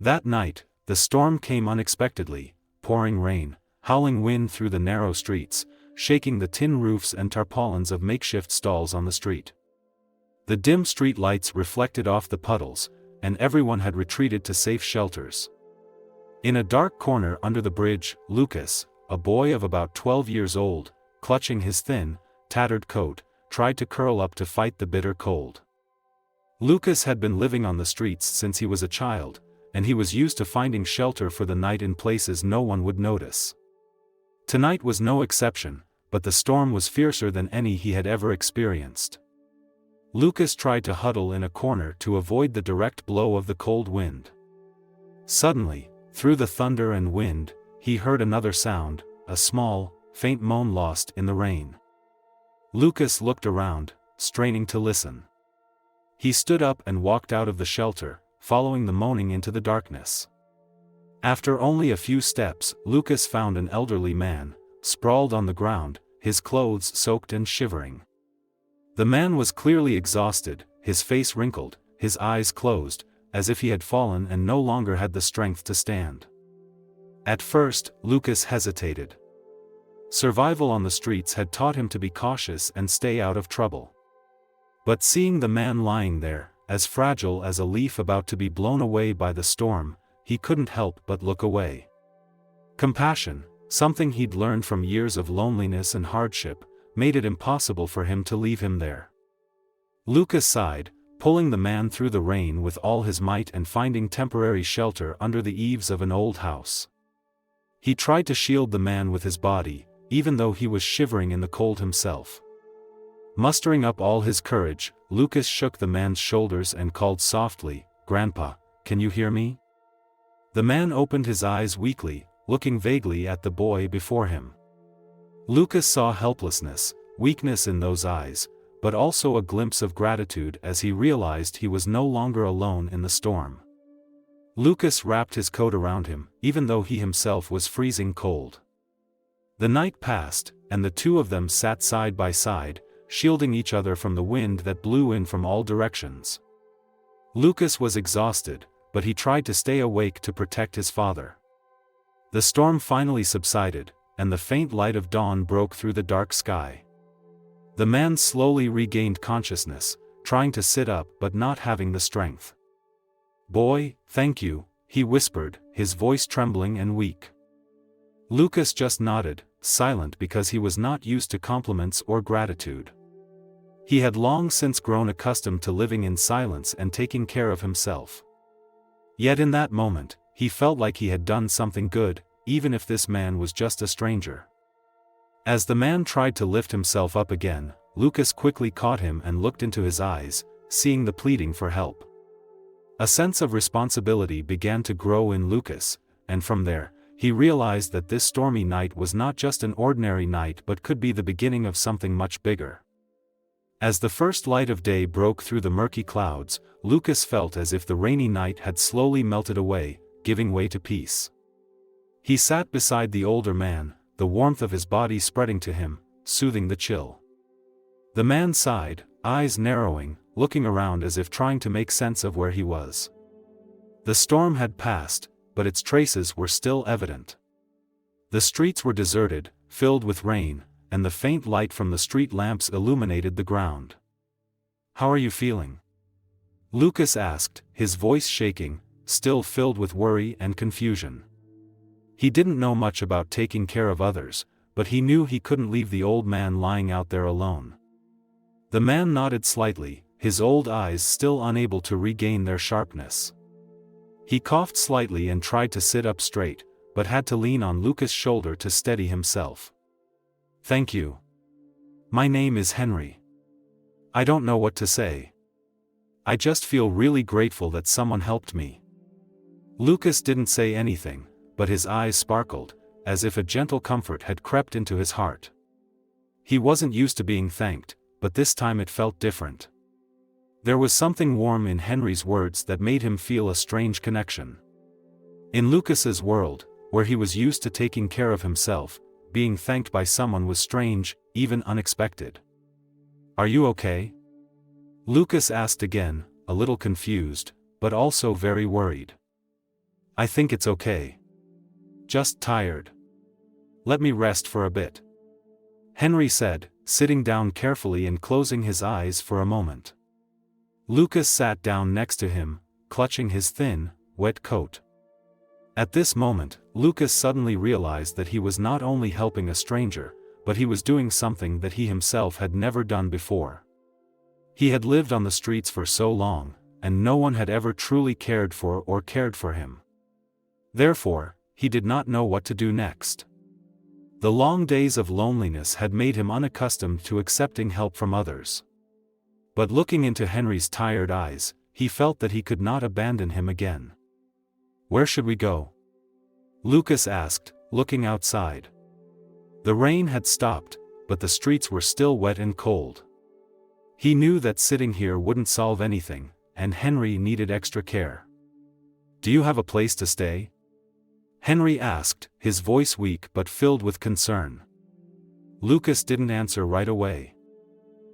That night, the storm came unexpectedly, pouring rain, howling wind through the narrow streets, shaking the tin roofs and tarpaulins of makeshift stalls on the street. The dim street lights reflected off the puddles, and everyone had retreated to safe shelters. In a dark corner under the bridge, Lucas, a boy of about 12 years old, clutching his thin, tattered coat, tried to curl up to fight the bitter cold. Lucas had been living on the streets since he was a child, and he was used to finding shelter for the night in places no one would notice. Tonight was no exception, but the storm was fiercer than any he had ever experienced. Lucas tried to huddle in a corner to avoid the direct blow of the cold wind. Suddenly, through the thunder and wind, he heard another sound, a small, faint moan lost in the rain. Lucas looked around, straining to listen. He stood up and walked out of the shelter, following the moaning into the darkness. After only a few steps, Lucas found an elderly man, sprawled on the ground, his clothes soaked and shivering. The man was clearly exhausted, his face wrinkled, his eyes closed, as if he had fallen and no longer had the strength to stand. At first, Lucas hesitated. Survival on the streets had taught him to be cautious and stay out of trouble. But seeing the man lying there, as fragile as a leaf about to be blown away by the storm, he couldn't help but look away. Compassion, something he'd learned from years of loneliness and hardship, made it impossible for him to leave him there. Lucas sighed, pulling the man through the rain with all his might and finding temporary shelter under the eaves of an old house. He tried to shield the man with his body, even though he was shivering in the cold himself. Mustering up all his courage, Lucas shook the man's shoulders and called softly, "Grandpa, can you hear me?" The man opened his eyes weakly, looking vaguely at the boy before him. Lucas saw helplessness, weakness in those eyes, but also a glimpse of gratitude as he realized he was no longer alone in the storm. Lucas wrapped his coat around him, even though he himself was freezing cold. The night passed, and the two of them sat side by side, shielding each other from the wind that blew in from all directions. Lucas was exhausted, but he tried to stay awake to protect his father. The storm finally subsided, and the faint light of dawn broke through the dark sky. The man slowly regained consciousness, trying to sit up but not having the strength. "Boy, thank you," he whispered, his voice trembling and weak. Lucas just nodded, silent because he was not used to compliments or gratitude. He had long since grown accustomed to living in silence and taking care of himself. Yet in that moment, he felt like he had done something good, even if this man was just a stranger. As the man tried to lift himself up again, Lucas quickly caught him and looked into his eyes, seeing the pleading for help. A sense of responsibility began to grow in Lucas, and from there, he realized that this stormy night was not just an ordinary night but could be the beginning of something much bigger. As the first light of day broke through the murky clouds, Lucas felt as if the rainy night had slowly melted away, giving way to peace. He sat beside the older man, the warmth of his body spreading to him, soothing the chill. The man sighed, eyes narrowing, looking around as if trying to make sense of where he was. The storm had passed, but its traces were still evident. The streets were deserted, filled with rain, and the faint light from the street lamps illuminated the ground. "How are you feeling?" Lucas asked, his voice shaking, still filled with worry and confusion. He didn't know much about taking care of others, but he knew he couldn't leave the old man lying out there alone. The man nodded slightly, his old eyes still unable to regain their sharpness. He coughed slightly and tried to sit up straight, but had to lean on Lucas' shoulder to steady himself. "Thank you. My name is Henry. I don't know what to say. I just feel really grateful that someone helped me." Lucas didn't say anything, but his eyes sparkled, as if a gentle comfort had crept into his heart. He wasn't used to being thanked, but this time it felt different. There was something warm in Henry's words that made him feel a strange connection. In Lucas's world, where he was used to taking care of himself, being thanked by someone was strange, even unexpected. "Are you okay?" Lucas asked again, a little confused, but also very worried. I think it's okay. Just tired. Let me rest for a bit. Henry said, sitting down carefully and closing his eyes for a moment. Lucas sat down next to him, clutching his thin, wet coat. At this moment, Lucas suddenly realized that he was not only helping a stranger, but he was doing something that he himself had never done before. He had lived on the streets for so long, and no one had ever truly cared for him. Therefore, he did not know what to do next. The long days of loneliness had made him unaccustomed to accepting help from others. But looking into Henry's tired eyes, he felt that he could not abandon him again. Where should we go? Lucas asked, looking outside. The rain had stopped, but the streets were still wet and cold. He knew that sitting here wouldn't solve anything, and Henry needed extra care. Do you have a place to stay? Henry asked, his voice weak but filled with concern. Lucas didn't answer right away.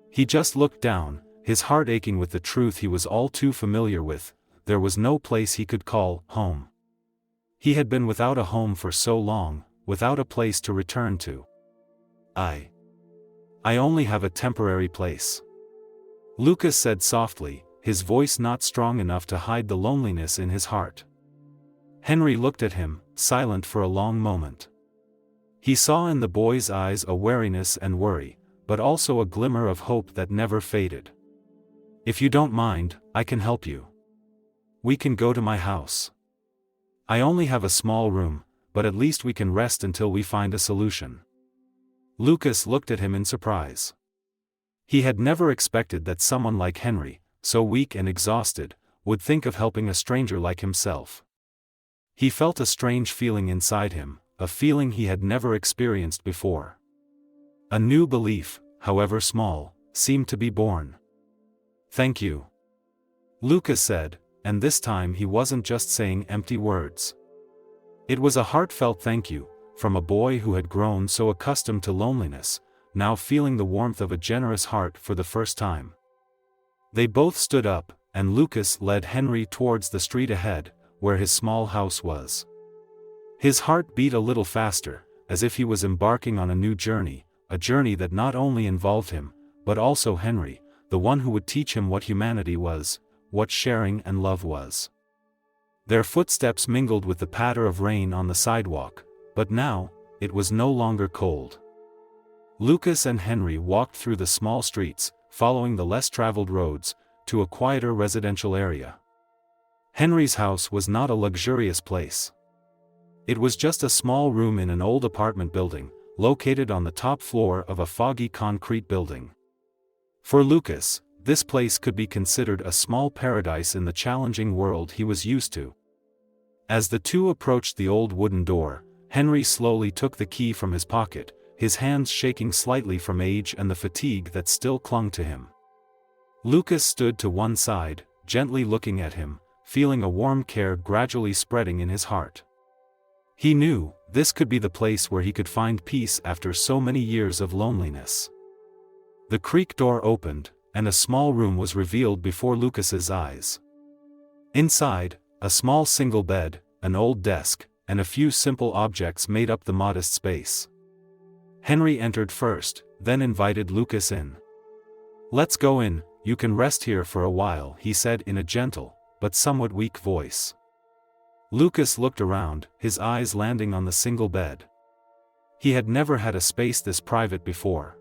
He just looked down, his heart aching with the truth he was all too familiar with. There was no place he could call home. He had been without a home for so long, without a place to return to. I only have a temporary place. Lucas said softly, his voice not strong enough to hide the loneliness in his heart. Henry looked at him, silent for a long moment. He saw in the boy's eyes a wariness and worry, but also a glimmer of hope that never faded. If you don't mind, I can help you. We can go to my house. I only have a small room, but at least we can rest until we find a solution. Lucas looked at him in surprise. He had never expected that someone like Henry, so weak and exhausted, would think of helping a stranger like himself. He felt a strange feeling inside him, a feeling he had never experienced before. A new belief, however small, seemed to be born. Thank you. Lucas said, and this time he wasn't just saying empty words. It was a heartfelt thank you, from a boy who had grown so accustomed to loneliness, now feeling the warmth of a generous heart for the first time. They both stood up, and Lucas led Henry towards the street ahead, where his small house was. His heart beat a little faster, as if he was embarking on a new journey, a journey that not only involved him, but also Henry, the one who would teach him what humanity was, what sharing and love was. Their footsteps mingled with the patter of rain on the sidewalk, but now, it was no longer cold. Lucas and Henry walked through the small streets, following the less traveled roads, to a quieter residential area. Henry's house was not a luxurious place. It was just a small room in an old apartment building, located on the top floor of a foggy concrete building. For Lucas, this place could be considered a small paradise in the challenging world he was used to. As the two approached the old wooden door, Henry slowly took the key from his pocket, his hands shaking slightly from age and the fatigue that still clung to him. Lucas stood to one side, gently looking at him, feeling a warm care gradually spreading in his heart. He knew, this could be the place where he could find peace after so many years of loneliness. The creak door opened, and a small room was revealed before Lucas's eyes. Inside, a small single bed, an old desk, and a few simple objects made up the modest space. Henry entered first, then invited Lucas in. "Let's go in, you can rest here for a while," he said in a gentle, but somewhat weak voice. Lucas looked around, his eyes landing on the single bed. He had never had a space this private before.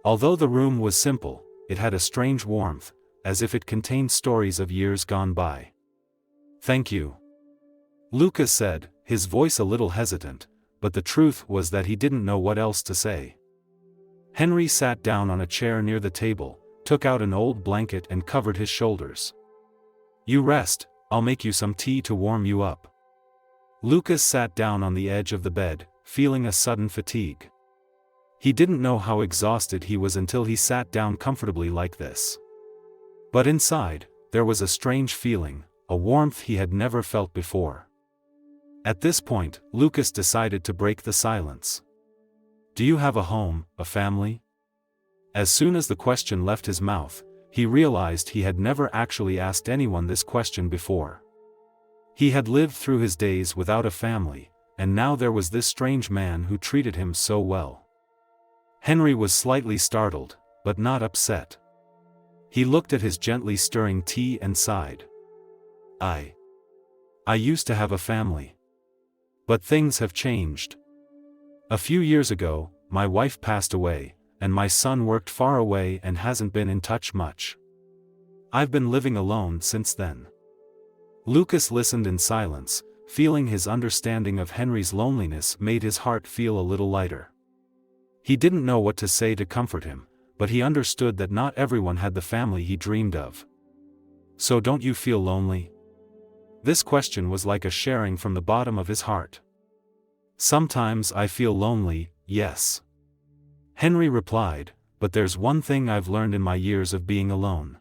Although the room was simple, it had a strange warmth, as if it contained stories of years gone by. "Thank you," Lucas said, his voice a little hesitant, but the truth was that he didn't know what else to say. Henry sat down on a chair near the table, took out an old blanket and covered his shoulders. "You rest, I'll make you some tea to warm you up." Lucas sat down on the edge of the bed, feeling a sudden fatigue. He didn't know how exhausted he was until he sat down comfortably like this. But inside, there was a strange feeling, a warmth he had never felt before. At this point, Lucas decided to break the silence. "Do you have a home, a family?" As soon as the question left his mouth, he realized he had never actually asked anyone this question before. He had lived through his days without a family, and now there was this strange man who treated him so well. Henry was slightly startled, but not upset. He looked at his gently stirring tea and sighed. I used to have a family. But things have changed. A few years ago, my wife passed away, and my son worked far away and hasn't been in touch much. I've been living alone since then. Lucas listened in silence, feeling his understanding of Henry's loneliness made his heart feel a little lighter. He didn't know what to say to comfort him, but he understood that not everyone had the family he dreamed of. So don't you feel lonely? This question was like a sharing from the bottom of his heart. Sometimes I feel lonely, yes. Henry replied, but there's one thing I've learned in my years of being alone.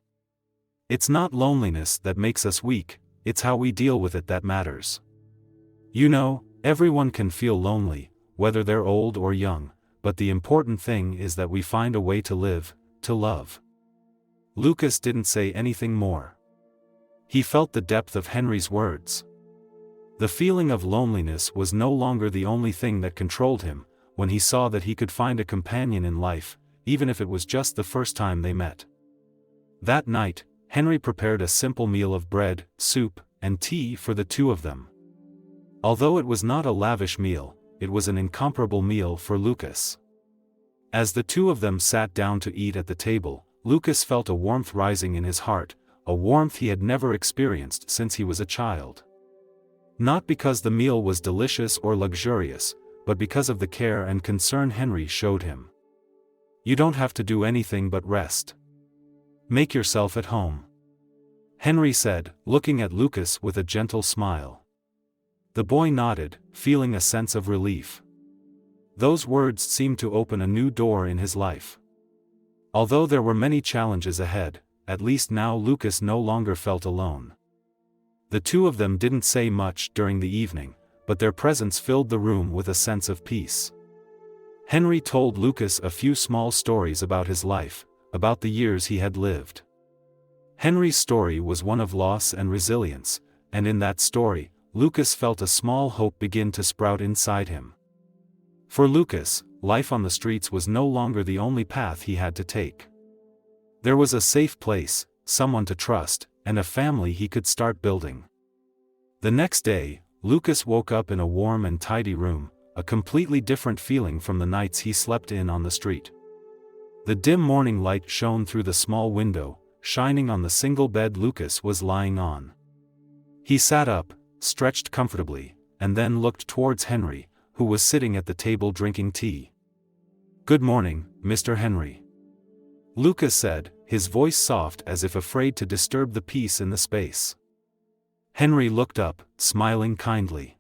It's not loneliness that makes us weak, it's how we deal with it that matters. You know, everyone can feel lonely, whether they're old or young, but the important thing is that we find a way to live, to love. Lucas didn't say anything more. He felt the depth of Henry's words. The feeling of loneliness was no longer the only thing that controlled him, when he saw that he could find a companion in life, even if it was just the first time they met. That night, Henry prepared a simple meal of bread, soup, and tea for the two of them. Although it was not a lavish meal, it was an incomparable meal for Lucas. As the two of them sat down to eat at the table, Lucas felt a warmth rising in his heart, a warmth he had never experienced since he was a child. Not because the meal was delicious or luxurious, but because of the care and concern Henry showed him. You don't have to do anything but rest. Make yourself at home, Henry said, looking at Lucas with a gentle smile. The boy nodded, feeling a sense of relief. Those words seemed to open a new door in his life. Although there were many challenges ahead, at least now Lucas no longer felt alone. The two of them didn't say much during the evening, but their presence filled the room with a sense of peace. Henry told Lucas a few small stories about his life, about the years he had lived. Henry's story was one of loss and resilience, and in that story, Lucas felt a small hope begin to sprout inside him. For Lucas, life on the streets was no longer the only path he had to take. There was a safe place, someone to trust, and a family he could start building. The next day, Lucas woke up in a warm and tidy room, a completely different feeling from the nights he slept in on the street. The dim morning light shone through the small window, shining on the single bed Lucas was lying on. He sat up, stretched comfortably, and then looked towards Henry, who was sitting at the table drinking tea. "Good morning, Mr. Henry," Lucas said, his voice soft as if afraid to disturb the peace in the space. Henry looked up, smiling kindly.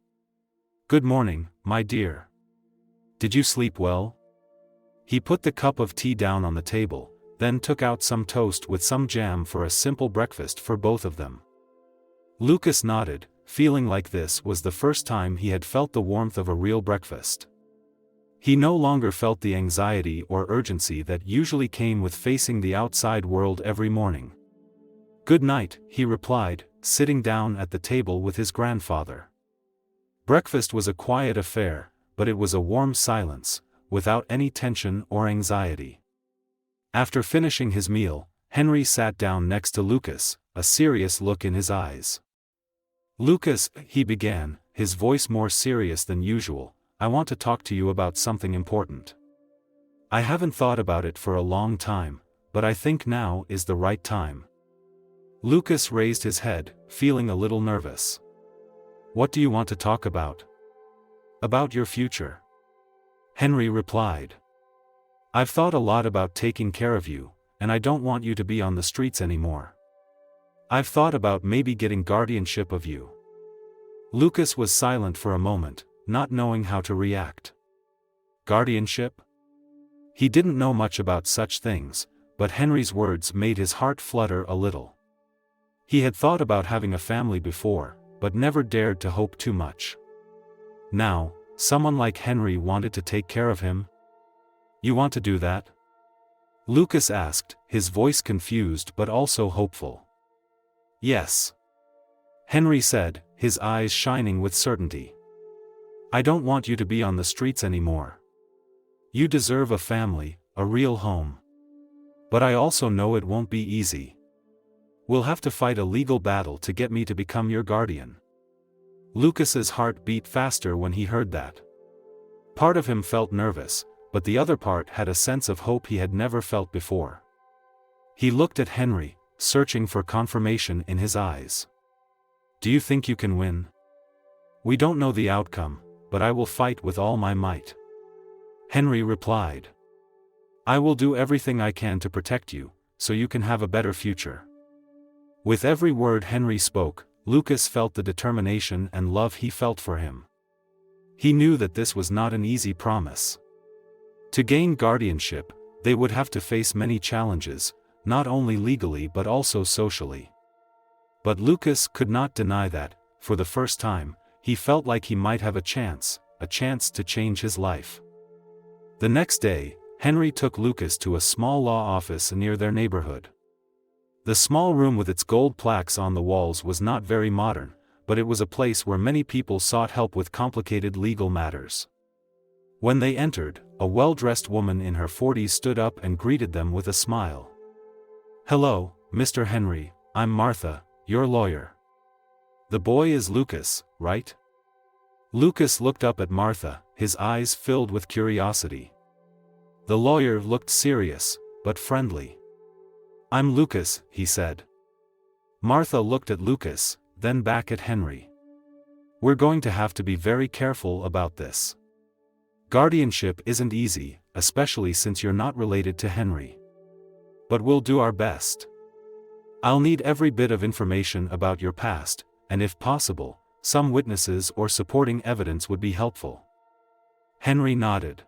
"Good morning, my dear. Did you sleep well?" He put the cup of tea down on the table, then took out some toast with some jam for a simple breakfast for both of them. Lucas nodded, feeling like this was the first time he had felt the warmth of a real breakfast. He no longer felt the anxiety or urgency that usually came with facing the outside world every morning. "Good night," he replied, sitting down at the table with his grandfather. Breakfast was a quiet affair, but it was a warm silence, without any tension or anxiety. After finishing his meal, Henry sat down next to Lucas, a serious look in his eyes. "Lucas," he began, his voice more serious than usual, "I want to talk to you about something important. I haven't thought about it for a long time, but I think now is the right time." Lucas raised his head, feeling a little nervous. "What do you want to talk about?" "About your future," Henry replied. "I've thought a lot about taking care of you, and I don't want you to be on the streets anymore. I've thought about maybe getting guardianship of you." Lucas was silent for a moment, not knowing how to react. Guardianship? He didn't know much about such things, but Henry's words made his heart flutter a little. He had thought about having a family before, but never dared to hope too much. Now, someone like Henry wanted to take care of him? "You want to do that?" Lucas asked, his voice confused but also hopeful. "Yes," Henry said, his eyes shining with certainty. "I don't want you to be on the streets anymore. You deserve a family, a real home. But I also know it won't be easy. We'll have to fight a legal battle to get me to become your guardian." Lucas's heart beat faster when he heard that. Part of him felt nervous, but the other part had a sense of hope he had never felt before. He looked at Henry, searching for confirmation in his eyes. "Do you think you can win?" "We don't know the outcome, but I will fight with all my might," Henry replied. "I will do everything I can to protect you, so you can have a better future." With every word Henry spoke, Lucas felt the determination and love he felt for him. He knew that this was not an easy promise. To gain guardianship, they would have to face many challenges, not only legally but also socially. But Lucas could not deny that, for the first time, he felt like he might have a chance to change his life. The next day, Henry took Lucas to a small law office near their neighborhood. The small room with its gold plaques on the walls was not very modern, but it was a place where many people sought help with complicated legal matters. When they entered, a well-dressed woman in her 40s stood up and greeted them with a smile. "Hello, Mr. Henry, I'm Martha, your lawyer. The boy is Lucas, right?" Lucas looked up at Martha, his eyes filled with curiosity. The lawyer looked serious, but friendly. "I'm Lucas," he said. Martha looked at Lucas, then back at Henry. "We're going to have to be very careful about this. Guardianship isn't easy, especially since you're not related to Henry. But we'll do our best. I'll need every bit of information about your past, and if possible, some witnesses or supporting evidence would be helpful." Henry nodded.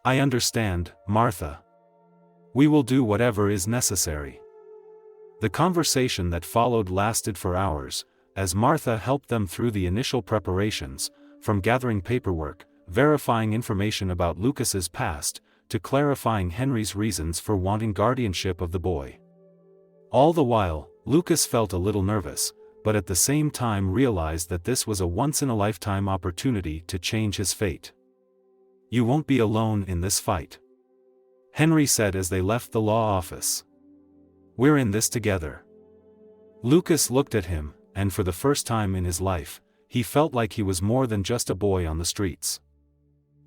"I understand, Martha. We will do whatever is necessary." The conversation that followed lasted for hours, as Martha helped them through the initial preparations, from gathering paperwork, verifying information about Lucas's past, to clarifying Henry's reasons for wanting guardianship of the boy. All the while, Lucas felt a little nervous, but at the same time realized that this was a once-in-a-lifetime opportunity to change his fate. "You won't be alone in this fight," Henry said as they left the law office. "We're in this together." Lucas looked at him, and for the first time in his life, he felt like he was more than just a boy on the streets.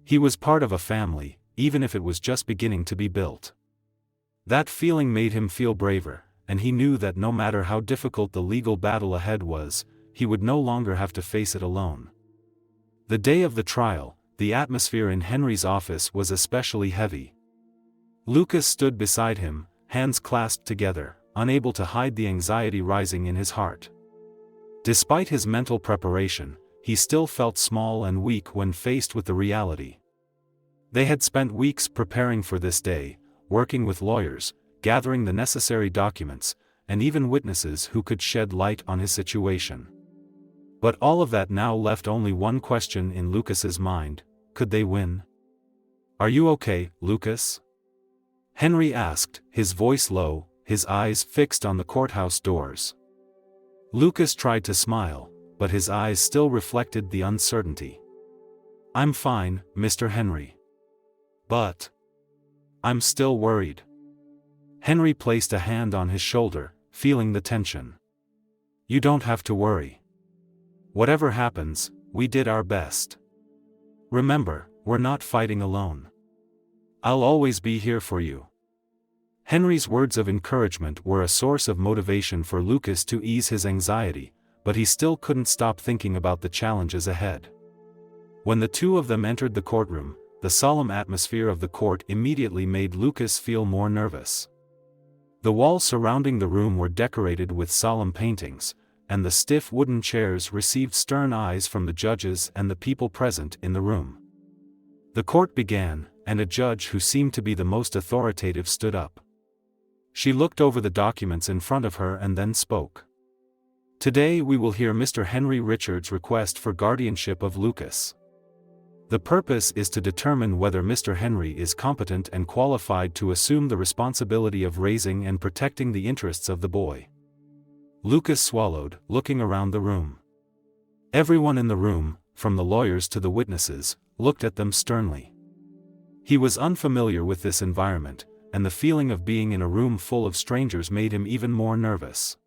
He was part of a family, even if it was just beginning to be built. That feeling made him feel braver, and he knew that no matter how difficult the legal battle ahead was, he would no longer have to face it alone. The day of the trial, the atmosphere in Henry's office was especially heavy. Lucas stood beside him, hands clasped together, unable to hide the anxiety rising in his heart. Despite his mental preparation, he still felt small and weak when faced with the reality. They had spent weeks preparing for this day, working with lawyers, gathering the necessary documents, and even witnesses who could shed light on his situation. But all of that now left only one question in Lucas's mind: could they win? "Are you okay, Lucas?" Henry asked, his voice low, his eyes fixed on the courthouse doors. Lucas tried to smile, but his eyes still reflected the uncertainty. "I'm fine, Mr. Henry. But I'm still worried." Henry placed a hand on his shoulder, feeling the tension. "You don't have to worry. Whatever happens, we did our best. Remember, we're not fighting alone. I'll always be here for you." Henry's words of encouragement were a source of motivation for Lucas to ease his anxiety, but he still couldn't stop thinking about the challenges ahead. When the two of them entered the courtroom, the solemn atmosphere of the court immediately made Lucas feel more nervous. The walls surrounding the room were decorated with solemn paintings, and the stiff wooden chairs received stern eyes from the judges and the people present in the room. The court began, and a judge who seemed to be the most authoritative stood up. She looked over the documents in front of her and then spoke. "Today we will hear Mr. Henry Richards' request for guardianship of Lucas. The purpose is to determine whether Mr. Henry is competent and qualified to assume the responsibility of raising and protecting the interests of the boy." Lucas swallowed, looking around the room. Everyone in the room, from the lawyers to the witnesses, looked at them sternly. He was unfamiliar with this environment, and the feeling of being in a room full of strangers made him even more nervous.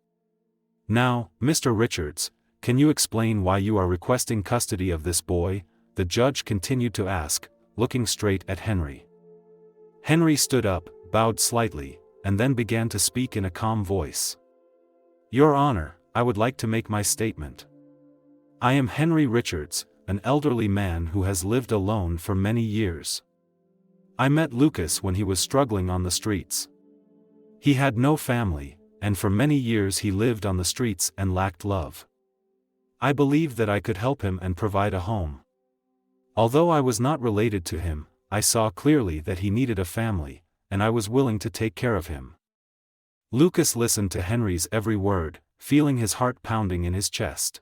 "Now, Mr. Richards, can you explain why you are requesting custody of this boy?" the judge continued to ask, looking straight at Henry. Henry stood up, bowed slightly, and then began to speak in a calm voice. "Your Honor, I would like to make my statement. I am Henry Richards, an elderly man who has lived alone for many years. I met Lucas when he was struggling on the streets. He had no family, and for many years he lived on the streets and lacked love. I believed that I could help him and provide a home. Although I was not related to him, I saw clearly that he needed a family, and I was willing to take care of him." Lucas listened to Henry's every word, feeling his heart pounding in his chest.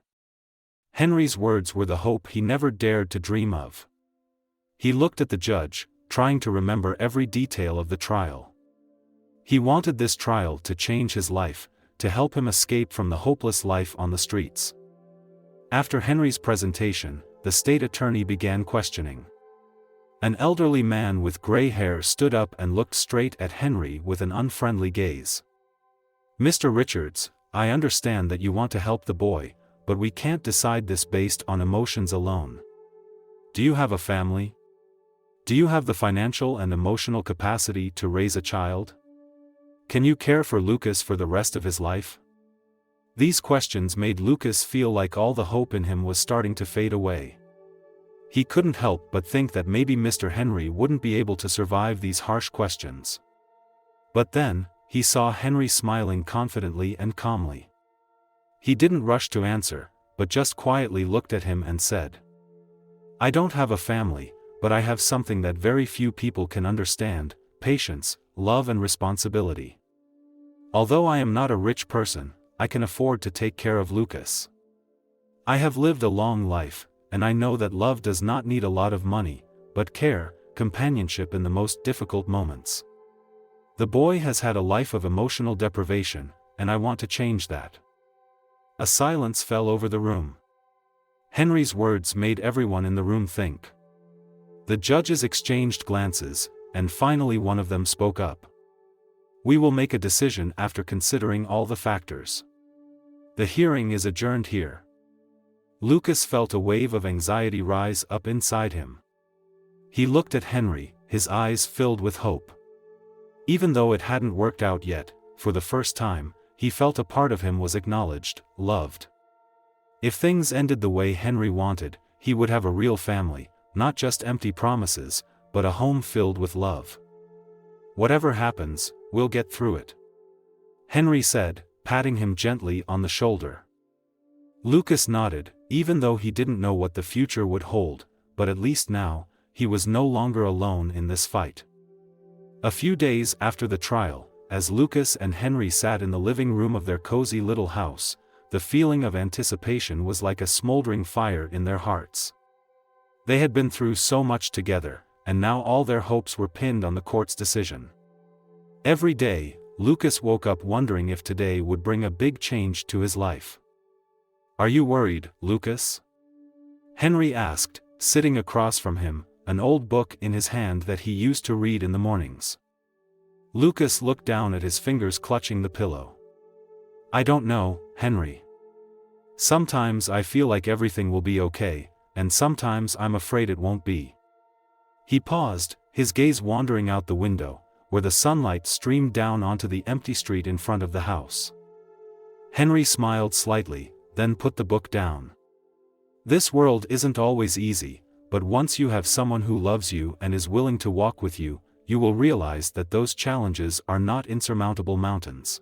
Henry's words were the hope he never dared to dream of. He looked at the judge, trying to remember every detail of the trial. He wanted this trial to change his life, to help him escape from the hopeless life on the streets. After Henry's presentation, the state attorney began questioning. An elderly man with gray hair stood up and looked straight at Henry with an unfriendly gaze. "Mr. Richards, I understand that you want to help the boy, but we can't decide this based on emotions alone. Do you have a family? Do you have the financial and emotional capacity to raise a child? Can you care for Lucas for the rest of his life?" These questions made Lucas feel like all the hope in him was starting to fade away. He couldn't help but think that maybe Mr. Henry wouldn't be able to survive these harsh questions. But then, he saw Henry smiling confidently and calmly. He didn't rush to answer, but just quietly looked at him and said, "I don't have a family, but I have something that very few people can understand: patience, love and responsibility. Although I am not a rich person, I can afford to take care of Lucas. I have lived a long life, and I know that love does not need a lot of money, but care, companionship in the most difficult moments. The boy has had a life of emotional deprivation, and I want to change that." A silence fell over the room. Henry's words made everyone in the room think. The judges exchanged glances, and finally one of them spoke up. "We will make a decision after considering all the factors. The hearing is adjourned here." Lucas felt a wave of anxiety rise up inside him. He looked at Henry, his eyes filled with hope. Even though it hadn't worked out yet, for the first time, he felt a part of him was acknowledged, loved. If things ended the way Henry wanted, he would have a real family, not just empty promises, but a home filled with love. "Whatever happens, we'll get through it," Henry said, patting him gently on the shoulder. Lucas nodded, even though he didn't know what the future would hold, but at least now, he was no longer alone in this fight. A few days after the trial, as Lucas and Henry sat in the living room of their cozy little house, the feeling of anticipation was like a smoldering fire in their hearts. They had been through so much together, and now all their hopes were pinned on the court's decision. Every day, Lucas woke up wondering if today would bring a big change to his life. "Are you worried, Lucas?" Henry asked, sitting across from him, an old book in his hand that he used to read in the mornings. Lucas looked down at his fingers clutching the pillow. "I don't know, Henry. Sometimes I feel like everything will be okay, and sometimes I'm afraid it won't be." He paused, his gaze wandering out the window, where the sunlight streamed down onto the empty street in front of the house. Henry smiled slightly, then put the book down. "This world isn't always easy, but once you have someone who loves you and is willing to walk with you, you will realize that those challenges are not insurmountable mountains."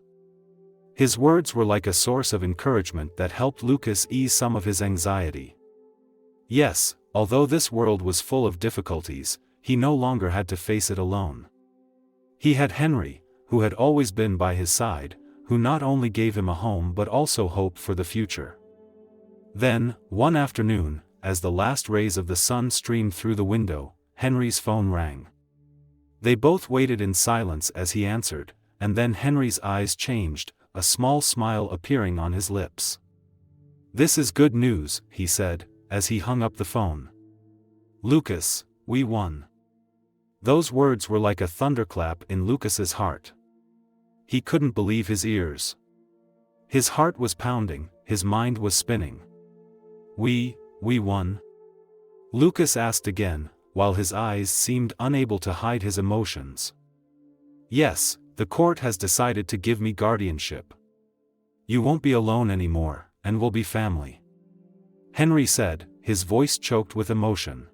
His words were like a source of encouragement that helped Lucas ease some of his anxiety. Yes, although this world was full of difficulties, he no longer had to face it alone. He had Henry, who had always been by his side, who not only gave him a home but also hope for the future. Then, one afternoon, as the last rays of the sun streamed through the window, Henry's phone rang. They both waited in silence as he answered, and then Henry's eyes changed, a small smile appearing on his lips. "This is good news," he said, as he hung up the phone. "Lucas, we won." Those words were like a thunderclap in Lucas's heart. He couldn't believe his ears. His heart was pounding, his mind was spinning. We won?" Lucas asked again, while his eyes seemed unable to hide his emotions. "Yes, the court has decided to give me guardianship. You won't be alone anymore, and we'll be family," Henry said, his voice choked with emotion.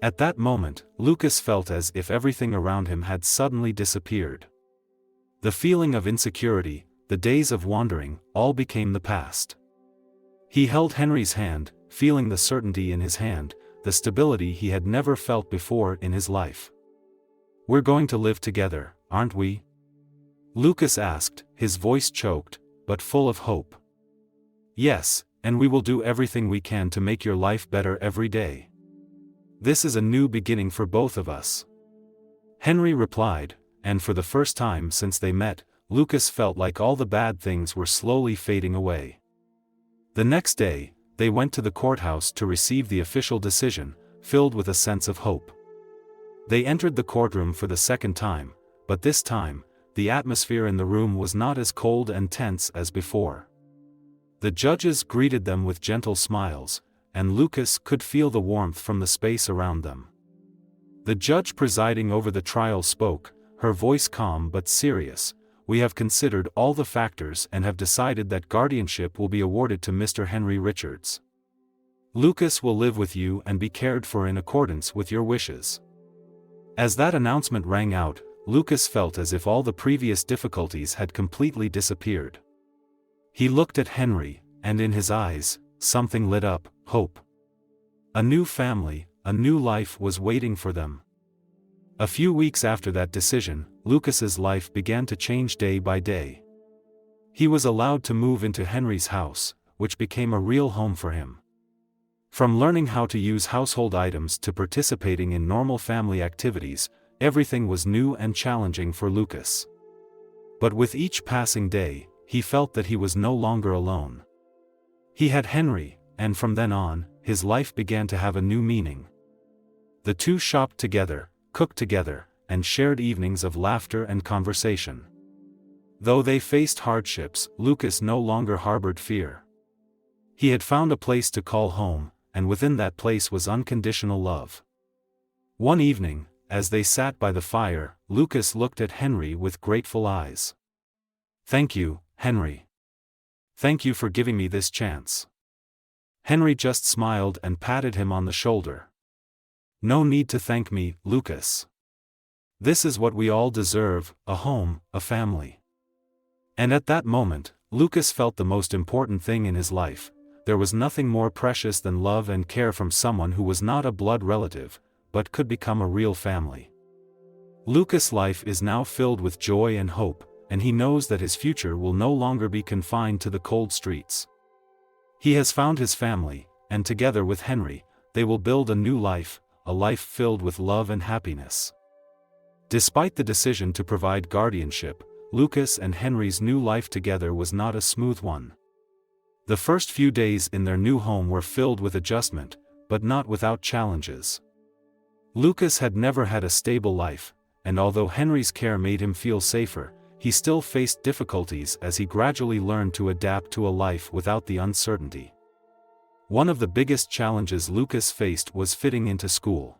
At that moment, Lucas felt as if everything around him had suddenly disappeared. The feeling of insecurity, the days of wandering, all became the past. He held Henry's hand, feeling the certainty in his hand, the stability he had never felt before in his life. "We're going to live together, aren't we?" Lucas asked, his voice choked, but full of hope. "Yes, and we will do everything we can to make your life better every day. This is a new beginning for both of us," Henry replied, and for the first time since they met, Lucas felt like all the bad things were slowly fading away. The next day, they went to the courthouse to receive the official decision, filled with a sense of hope. They entered the courtroom for the second time, but this time, the atmosphere in the room was not as cold and tense as before. The judges greeted them with gentle smiles, and Lucas could feel the warmth from the space around them. The judge presiding over the trial spoke, her voice calm but serious. "We have considered all the factors and have decided that guardianship will be awarded to Mr. Henry Richards. Lucas will live with you and be cared for in accordance with your wishes." As that announcement rang out, Lucas felt as if all the previous difficulties had completely disappeared. He looked at Henry, and in his eyes, something lit up: hope. A new family, a new life was waiting for them. A few weeks after that decision, Lucas's life began to change day by day. He was allowed to move into Henry's house, which became a real home for him. From learning how to use household items to participating in normal family activities, everything was new and challenging for Lucas. But with each passing day, he felt that he was no longer alone. He had Henry, and from then on, his life began to have a new meaning. The two shopped together, cooked together, and shared evenings of laughter and conversation. Though they faced hardships, Lucas no longer harbored fear. He had found a place to call home, and within that place was unconditional love. One evening, as they sat by the fire, Lucas looked at Henry with grateful eyes. "Thank you, Henry. Thank you for giving me this chance." Henry just smiled and patted him on the shoulder. "No need to thank me, Lucas. This is what we all deserve, a home, a family." And at that moment, Lucas felt the most important thing in his life. There was nothing more precious than love and care from someone who was not a blood relative, but could become a real family. Lucas' life is now filled with joy and hope, and he knows that his future will no longer be confined to the cold streets. He has found his family, and together with Henry, they will build a new life, a life filled with love and happiness. Despite the decision to provide guardianship, Lucas and Henry's new life together was not a smooth one. The first few days in their new home were filled with adjustment, but not without challenges. Lucas had never had a stable life, and although Henry's care made him feel safer, he still faced difficulties as he gradually learned to adapt to a life without the uncertainty. One of the biggest challenges Lucas faced was fitting into school.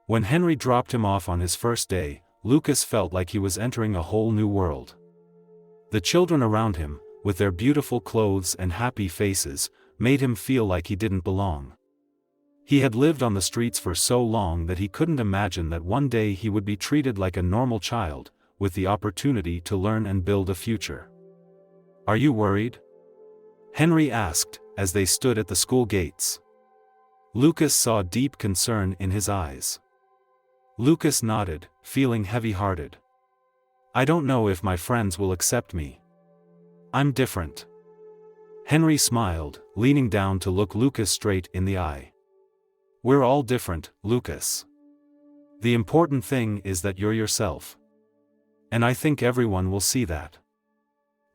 When Henry dropped him off on his first day, Lucas felt like he was entering a whole new world. The children around him, with their beautiful clothes and happy faces, made him feel like he didn't belong. He had lived on the streets for so long that he couldn't imagine that one day he would be treated like a normal child, with the opportunity to learn and build a future. "Are you worried?" Henry asked, as they stood at the school gates. Lucas saw deep concern in his eyes. Lucas nodded, feeling heavy-hearted. "I don't know if my friends will accept me. I'm different." Henry smiled, leaning down to look Lucas straight in the eye. "We're all different, Lucas. The important thing is that you're yourself. And I think everyone will see that."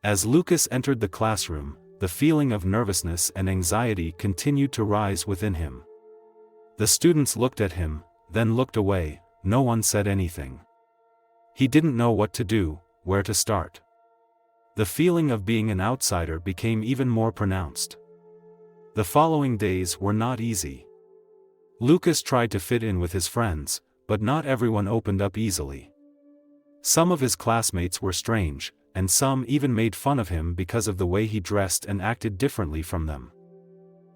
As Lucas entered the classroom, the feeling of nervousness and anxiety continued to rise within him. The students looked at him, then looked away. No one said anything. He didn't know what to do, where to start. The feeling of being an outsider became even more pronounced. The following days were not easy. Lucas tried to fit in with his friends, but not everyone opened up easily. Some of his classmates were strange, and some even made fun of him because of the way he dressed and acted differently from them.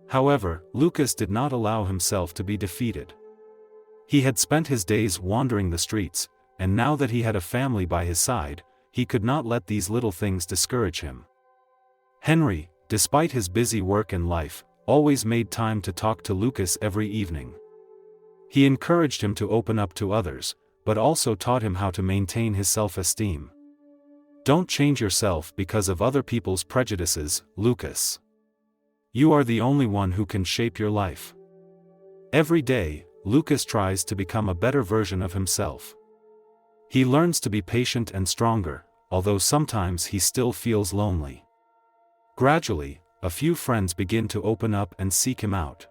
However, Lucas did not allow himself to be defeated. He had spent his days wandering the streets, and now that he had a family by his side, he could not let these little things discourage him. Henry, despite his busy work and life, always made time to talk to Lucas every evening. He encouraged him to open up to others, but also taught him how to maintain his self-esteem. Don't change yourself because of other people's prejudices, Lucas. You are the only one who can shape your life. Every day, Lucas tries to become a better version of himself. He learns to be patient and stronger, although sometimes he still feels lonely. Gradually, a few friends begin to open up and seek him out.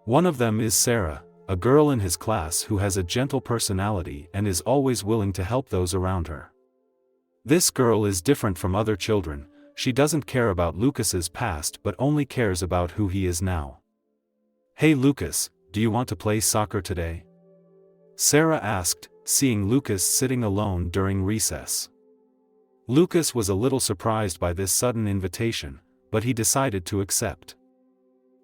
One of them is Sarah, a girl in his class who has a gentle personality and is always willing to help those around her. This girl is different from other children. She doesn't care about Lucas's past but only cares about who he is now. "Hey Lucas, do you want to play soccer today?" Sarah asked, seeing Lucas sitting alone during recess. Lucas was a little surprised by this sudden invitation, but he decided to accept.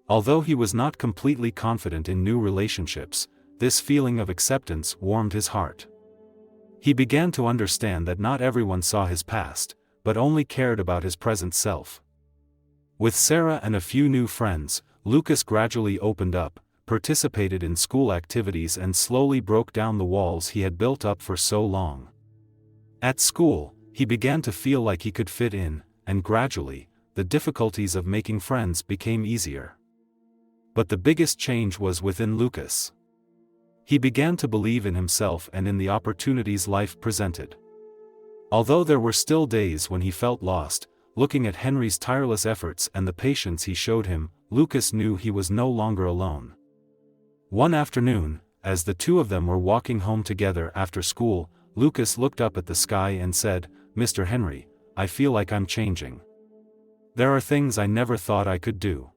Although he was not completely confident in new relationships, this feeling of acceptance warmed his heart. He began to understand that not everyone saw his past, but only cared about his present self. With Sarah and a few new friends, Lucas gradually opened up, participated in school activities and slowly broke down the walls he had built up for so long. At school, he began to feel like he could fit in, and gradually, the difficulties of making friends became easier. But the biggest change was within Lucas. He began to believe in himself and in the opportunities life presented. Although there were still days when he felt lost, looking at Henry's tireless efforts and the patience he showed him, Lucas knew he was no longer alone. One afternoon, as the two of them were walking home together after school, Lucas looked up at the sky and said, "Mr. Henry, I feel like I'm changing. There are things I never thought I could do."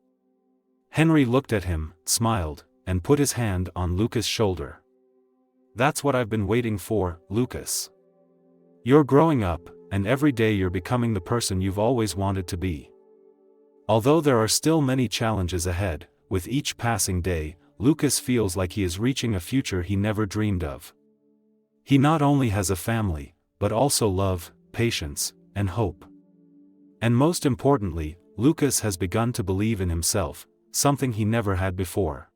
Henry looked at him, smiled, and put his hand on Lucas' shoulder. "That's what I've been waiting for, Lucas. You're growing up, and every day you're becoming the person you've always wanted to be." Although there are still many challenges ahead, with each passing day, Lucas feels like he is reaching a future he never dreamed of. He not only has a family, but also love, patience, and hope. And most importantly, Lucas has begun to believe in himself, something he never had before.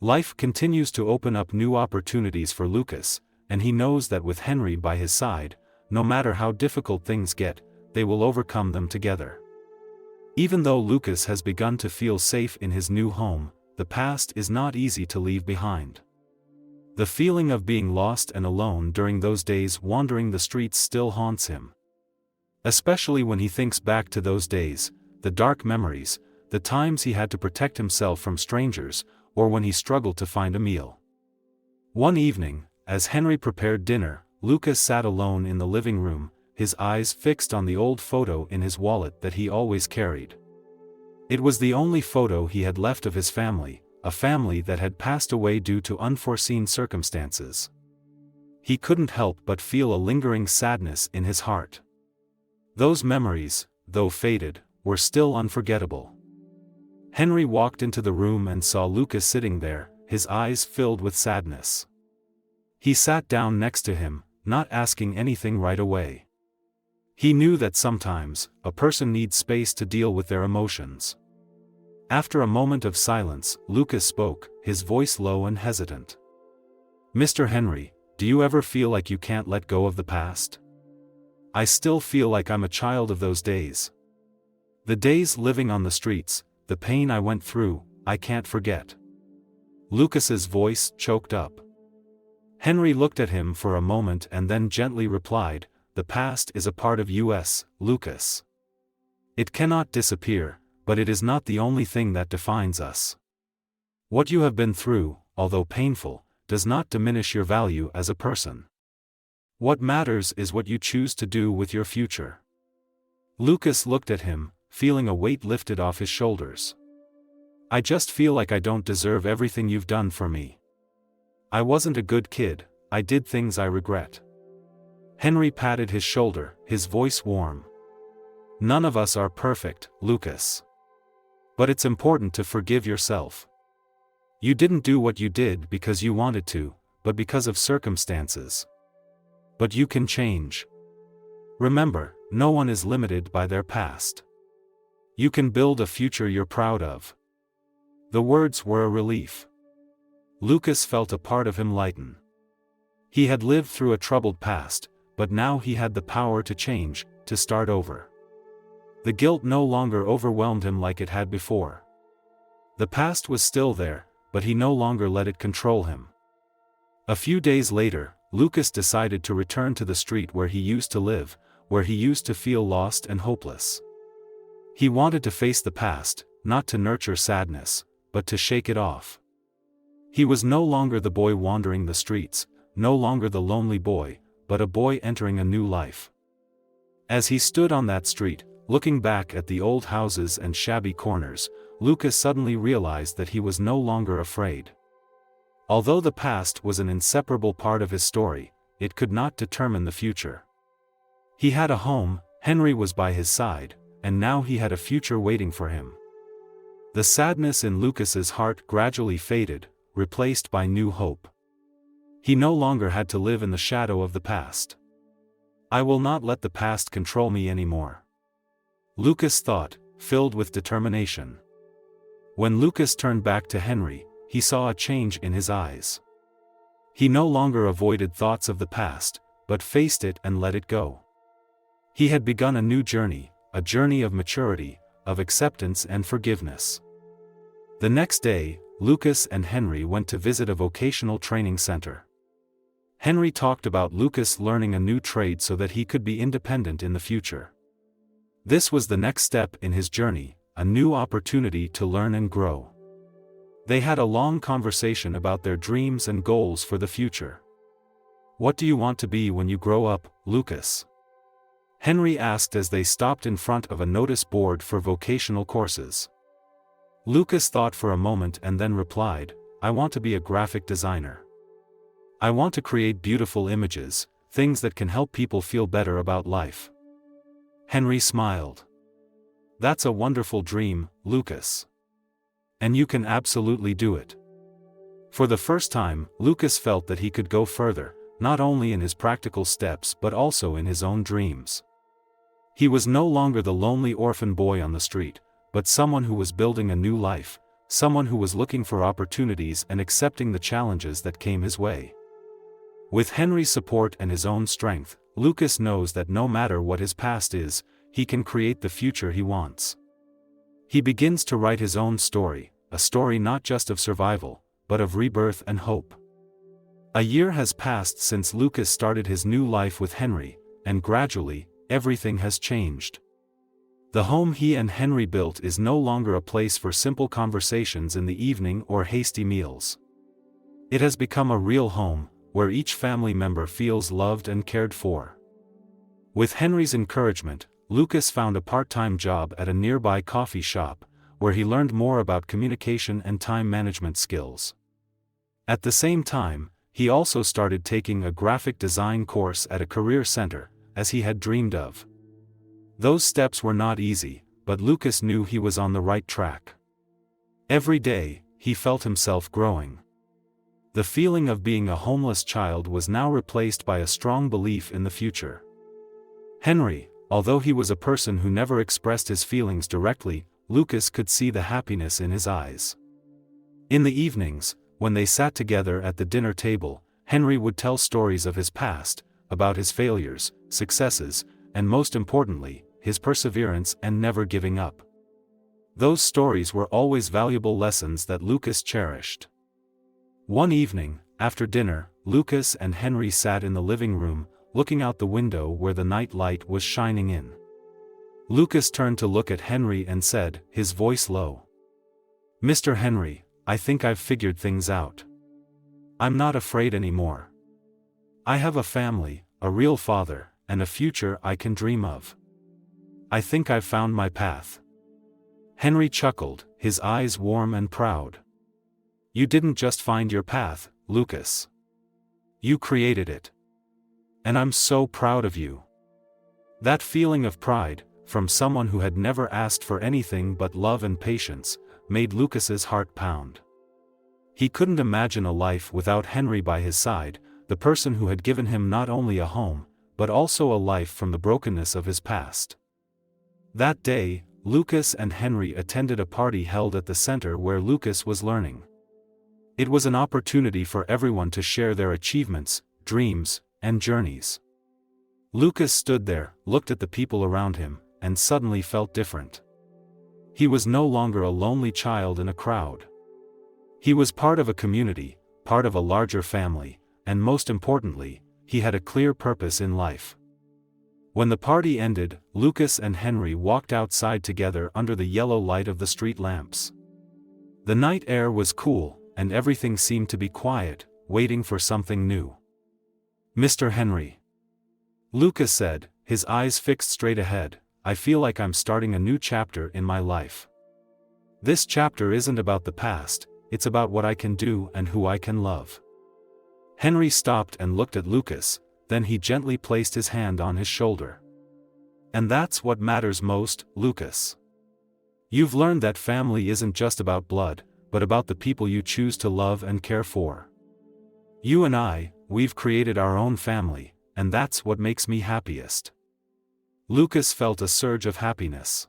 Life continues to open up new opportunities for Lucas, and he knows that with Henry by his side, no matter how difficult things get, they will overcome them together. Even though Lucas has begun to feel safe in his new home, the past is not easy to leave behind. The feeling of being lost and alone during those days wandering the streets still haunts him. Especially when he thinks back to those days, the dark memories, the times he had to protect himself from strangers, or when he struggled to find a meal. One evening, as Henry prepared dinner, Lucas sat alone in the living room, his eyes fixed on the old photo in his wallet that he always carried. It was the only photo he had left of his family, a family that had passed away due to unforeseen circumstances. He couldn't help but feel a lingering sadness in his heart. Those memories, though faded, were still unforgettable. Henry walked into the room and saw Lucas sitting there, his eyes filled with sadness. He sat down next to him, not asking anything right away. He knew that sometimes, a person needs space to deal with their emotions. After a moment of silence, Lucas spoke, his voice low and hesitant. "Mr. Henry, do you ever feel like you can't let go of the past? I still feel like I'm a child of those days. The days living on the streets, the pain I went through, I can't forget." Lucas's voice choked up. Henry looked at him for a moment and then gently replied, "The past is a part of us, Lucas. It cannot disappear, but it is not the only thing that defines us. What you have been through, although painful, does not diminish your value as a person. What matters is what you choose to do with your future. Lucas looked at him, feeling a weight lifted off his shoulders. I just feel like I don't deserve everything you've done for me. I wasn't a good kid, I did things I regret. Henry patted his shoulder, his voice warm. None of us are perfect, Lucas. But it's important to forgive yourself. You didn't do what you did because you wanted to, but because of circumstances. But you can change. Remember, no one is limited by their past. You can build a future you're proud of. The words were a relief. Lucas felt a part of him lighten. He had lived through a troubled past, but now he had the power to change, to start over. The guilt no longer overwhelmed him like it had before. The past was still there, but he no longer let it control him. A few days later, Lucas decided to return to the street where he used to live, where he used to feel lost and hopeless. He wanted to face the past, not to nurture sadness, but to shake it off. He was no longer the boy wandering the streets, no longer the lonely boy, but a boy entering a new life. As he stood on that street, looking back at the old houses and shabby corners, Lucas suddenly realized that he was no longer afraid. Although the past was an inseparable part of his story, it could not determine the future. He had a home, Henry was by his side, and now he had a future waiting for him. The sadness in Lucas's heart gradually faded, replaced by new hope. He no longer had to live in the shadow of the past. I will not let the past control me anymore. Lucas thought, filled with determination. When Lucas turned back to Henry, he saw a change in his eyes. He no longer avoided thoughts of the past, but faced it and let it go. He had begun a new journey, a journey of maturity, of acceptance and forgiveness. The next day, Lucas and Henry went to visit a vocational training center. Henry talked about Lucas learning a new trade so that he could be independent in the future. This was the next step in his journey, a new opportunity to learn and grow. They had a long conversation about their dreams and goals for the future. What do you want to be when you grow up, Lucas? Henry asked as they stopped in front of a notice board for vocational courses. Lucas thought for a moment and then replied, I want to be a graphic designer. I want to create beautiful images, things that can help people feel better about life. Henry smiled. That's a wonderful dream, Lucas. And you can absolutely do it. For the first time, Lucas felt that he could go further, not only in his practical steps but also in his own dreams. He was no longer the lonely orphan boy on the street, but someone who was building a new life, someone who was looking for opportunities and accepting the challenges that came his way. With Henry's support and his own strength, Lucas knows that no matter what his past is, he can create the future he wants. He begins to write his own story, a story not just of survival, but of rebirth and hope. A year has passed since Lucas started his new life with Henry, and gradually, everything has changed. The home he and Henry built is no longer a place for simple conversations in the evening or hasty meals. It has become a real home, where each family member feels loved and cared for. With Henry's encouragement, Lucas found a part-time job at a nearby coffee shop, where he learned more about communication and time management skills. At the same time, he also started taking a graphic design course at a career center, as he had dreamed of. Those steps were not easy, but Lucas knew he was on the right track. Every day, he felt himself growing. The feeling of being a homeless child was now replaced by a strong belief in the future. Henry, although he was a person who never expressed his feelings directly, Lucas could see the happiness in his eyes. In the evenings, when they sat together at the dinner table, Henry would tell stories of his past, about his failures, successes, and most importantly, his perseverance and never giving up. Those stories were always valuable lessons that Lucas cherished. One evening, after dinner, Lucas and Henry sat in the living room, looking out the window where the night light was shining in. Lucas turned to look at Henry and said, his voice low. "Mr. Henry, I think I've figured things out. I'm not afraid anymore. I have a family, a real father, and a future I can dream of. I think I've found my path." Henry chuckled, his eyes warm and proud. "You didn't just find your path, Lucas. You created it. And I'm so proud of you." That feeling of pride, from someone who had never asked for anything but love and patience, made Lucas's heart pound. He couldn't imagine a life without Henry by his side, the person who had given him not only a home, but also a life from the brokenness of his past. That day, Lucas and Henry attended a party held at the center where Lucas was learning. It was an opportunity for everyone to share their achievements, dreams, and journeys. Lucas stood there, looked at the people around him, and suddenly felt different. He was no longer a lonely child in a crowd. He was part of a community, part of a larger family, and most importantly, he had a clear purpose in life. When the party ended, Lucas and Henry walked outside together under the yellow light of the street lamps. The night air was cool, and everything seemed to be quiet, waiting for something new. "Mr. Henry," Lucas said, his eyes fixed straight ahead, "I feel like I'm starting a new chapter in my life. This chapter isn't about the past, it's about what I can do and who I can love." Henry stopped and looked at Lucas, then he gently placed his hand on his shoulder. "And that's what matters most, Lucas. You've learned that family isn't just about blood, but about the people you choose to love and care for. You and we've created our own family, and that's what makes me happiest." Lucas felt a surge of happiness.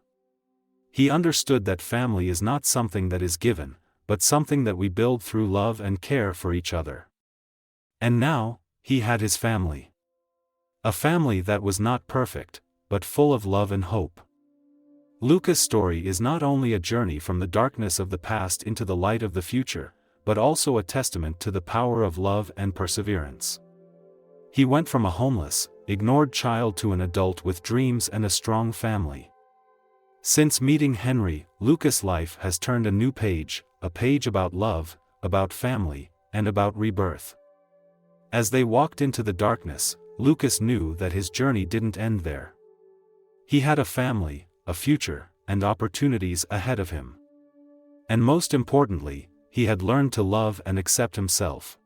He understood that family is not something that is given, but something that we build through love and care for each other. And now, he had his family. A family that was not perfect, but full of love and hope. Lucas' story is not only a journey from the darkness of the past into the light of the future, but also a testament to the power of love and perseverance. He went from a homeless, ignored child to an adult with dreams and a strong family. Since meeting Henry, Lucas' life has turned a new page, a page about love, about family, and about rebirth. As they walked into the darkness, Lucas knew that his journey didn't end there. He had a family, a future, and opportunities ahead of him. And most importantly, he had learned to love and accept himself.